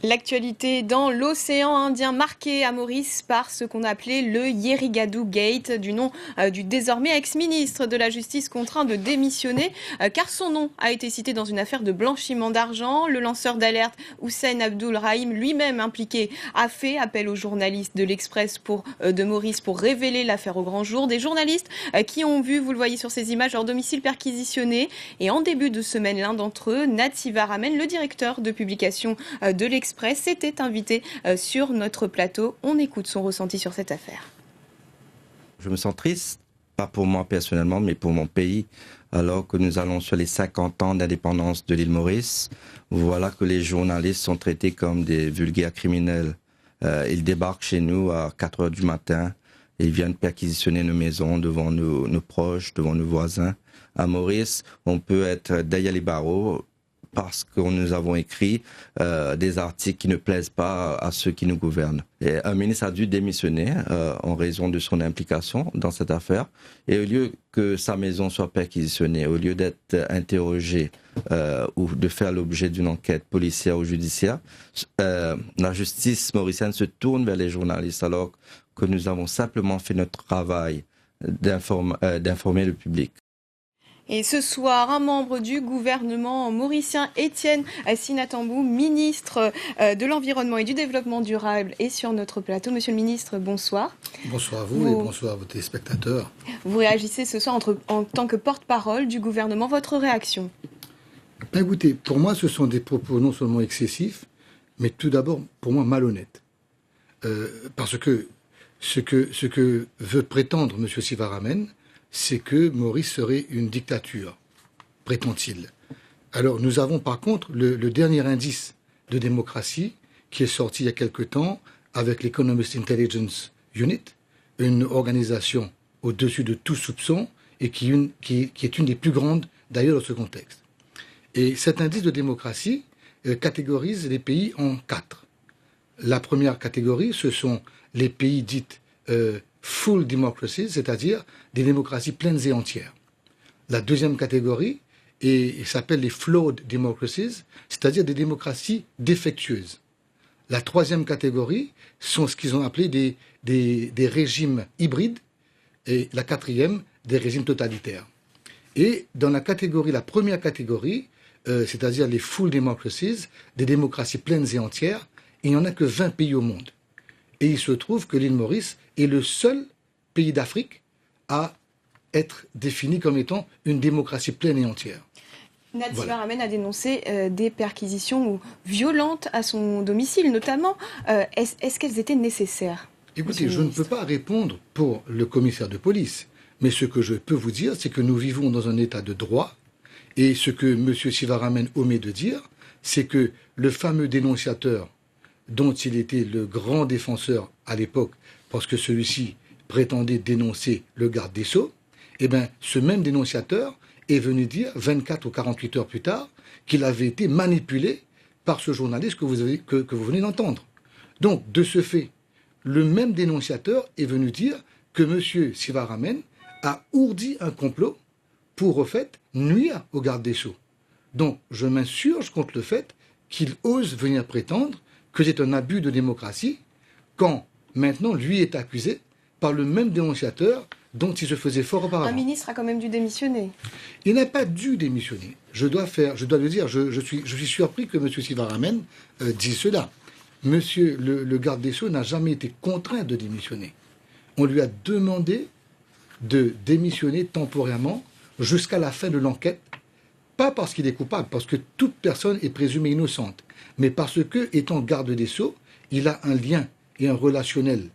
L'actualité dans l'océan Indien marquée à Maurice par ce qu'on appelait le Yerrigadou Gate, du nom du désormais ex-ministre de la Justice contraint de démissionner car son nom a été cité dans une affaire de blanchiment d'argent. Le lanceur d'alerte Hussein Abdul Rahim, lui-même impliqué, a fait appel aux journalistes de l'Express de Maurice pour révéler l'affaire au grand jour. Des journalistes qui ont vu, vous le voyez sur ces images, leur domicile perquisitionné. Et en début de semaine, l'un d'entre eux, Nativa Ramen, le directeur de publication de l'Express, s'était invité sur notre plateau. On écoute son ressenti sur cette affaire. Je me sens triste, pas pour moi personnellement, mais pour mon pays, alors que nous allons sur les 50 ans d'indépendance de l'île Maurice. Voilà que les journalistes sont traités comme des vulgaires criminels. Ils débarquent chez nous à 4 heures du matin. Ils viennent perquisitionner nos maisons devant nos proches, devant nos voisins. À Maurice, on peut être derrière les barreaux parce que nous avons écrit des articles qui ne plaisent pas à ceux qui nous gouvernent. Et un ministre a dû démissionner en raison de son implication dans cette affaire. Et au lieu que sa maison soit perquisitionnée, au lieu d'être interrogé ou de faire l'objet d'une enquête policière ou judiciaire, la justice mauricienne se tourne vers les journalistes alors que nous avons simplement fait notre travail d'informer le public. Et ce soir, un membre du gouvernement mauricien, Étienne Sinatambou, ministre de l'Environnement et du Développement durable, est sur notre plateau. Monsieur le ministre, bonsoir. Bonsoir à vous et bonsoir à vos téléspectateurs. Vous réagissez ce soir en tant que porte-parole du gouvernement. Votre réaction? Écoutez, pour moi, ce sont des propos non seulement excessifs, mais tout d'abord, pour moi, malhonnêtes. Parce que ce que veut prétendre M. Sivaramen, c'est que Maurice serait une dictature, prétend-il. Alors nous avons par contre le dernier indice de démocratie qui est sorti il y a quelque temps avec l'Economist Intelligence Unit, une organisation au-dessus de tout soupçon et qui est une des plus grandes d'ailleurs dans ce contexte. Et cet indice de démocratie catégorise les pays en 4. La première catégorie, ce sont les pays dits full democracies, c'est-à-dire des démocraties pleines et entières. La deuxième catégorie s'appelle les flawed democracies, c'est-à-dire des démocraties défectueuses. La troisième catégorie sont ce qu'ils ont appelé des régimes hybrides, et la quatrième, des régimes totalitaires. Et dans la première catégorie, c'est-à-dire les full democracies, des démocraties pleines et entières, il n'y en a que 20 pays au monde. Et il se trouve que l'île Maurice est le seul pays d'Afrique à être défini comme étant une démocratie pleine et entière. Nativa Ramen a dénoncé des perquisitions violentes à son domicile, notamment. Est-ce qu'elles étaient nécessaires? Écoutez, je ne peux pas répondre pour le commissaire de police, mais ce que je peux vous dire, c'est que nous vivons dans un état de droit, et ce que M. Sivaramen omet de dire, c'est que le fameux dénonciateur dont il était le grand défenseur à l'époque, parce que celui-ci prétendait dénoncer le garde des Sceaux, eh bien, ce même dénonciateur est venu dire, 24 ou 48 heures plus tard, qu'il avait été manipulé par ce journaliste que vous venez d'entendre. Donc, de ce fait, le même dénonciateur est venu dire que M. Sivaramen a ourdi un complot pour, au fait, nuire au garde des Sceaux. Donc, je m'insurge contre le fait qu'il ose venir prétendre que c'est un abus de démocratie quand, maintenant, lui est accusé par le même dénonciateur dont il se faisait fort auparavant. Un ministre a quand même dû démissionner. Il n'a pas dû démissionner. Je dois le dire, je suis surpris que M. Sivaramen dise cela. Monsieur le garde des Sceaux n'a jamais été contraint de démissionner. On lui a demandé de démissionner temporairement jusqu'à la fin de l'enquête, pas parce qu'il est coupable, parce que toute personne est présumée innocente, mais parce que, étant garde des Sceaux, il a un lien et un relationnel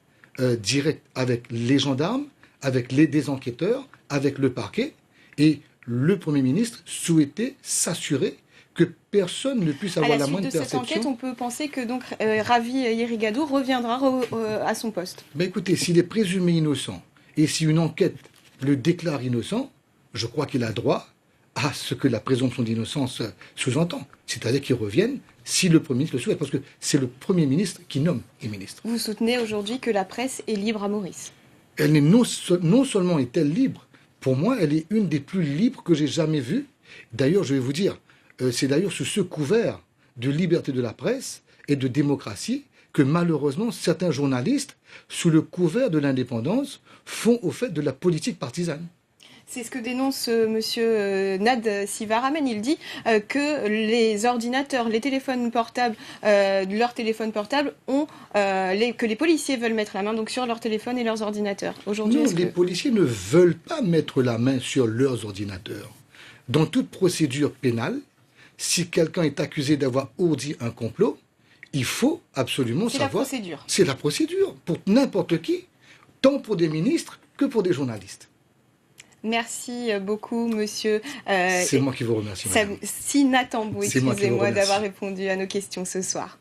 direct avec les gendarmes, avec des enquêteurs, avec le parquet, et le Premier ministre souhaitait s'assurer que personne ne puisse avoir la moindre perception. À la suite de cette enquête, on peut penser que donc Ravi Yerrigadou reviendra à son poste. Ben écoutez, s'il est présumé innocent, et si une enquête le déclare innocent, je crois qu'il a droit à ce que la présomption d'innocence sous-entend. C'est-à-dire qu'il revienne si le Premier ministre le souhaite, parce que c'est le Premier ministre qui nomme les ministres. Vous soutenez aujourd'hui que la presse est libre à Maurice? Elle n'est non seulement est-elle libre, pour moi, elle est une des plus libres que j'ai jamais vues. D'ailleurs, je vais vous dire, c'est d'ailleurs sous ce couvert de liberté de la presse et de démocratie que malheureusement certains journalistes, sous le couvert de l'indépendance, font au fait de la politique partisane. C'est ce que dénonce monsieur Nad Sivaramen. Il dit que les ordinateurs, les téléphones portables, leurs téléphones portables que les policiers veulent mettre la main donc sur leurs téléphones et leurs ordinateurs. Aujourd'hui, non, les policiers ne veulent pas mettre la main sur leurs ordinateurs. Dans toute procédure pénale, si quelqu'un est accusé d'avoir ourdi un complot, il faut absolument savoir... C'est la procédure. C'est la procédure, pour n'importe qui, tant pour des ministres que pour des journalistes. Merci beaucoup, monsieur. C'est moi qui vous remercie, madame. Sina Tambou, C'est moi qui vous excusez-moi remercie. d'avoir répondu à nos questions ce soir.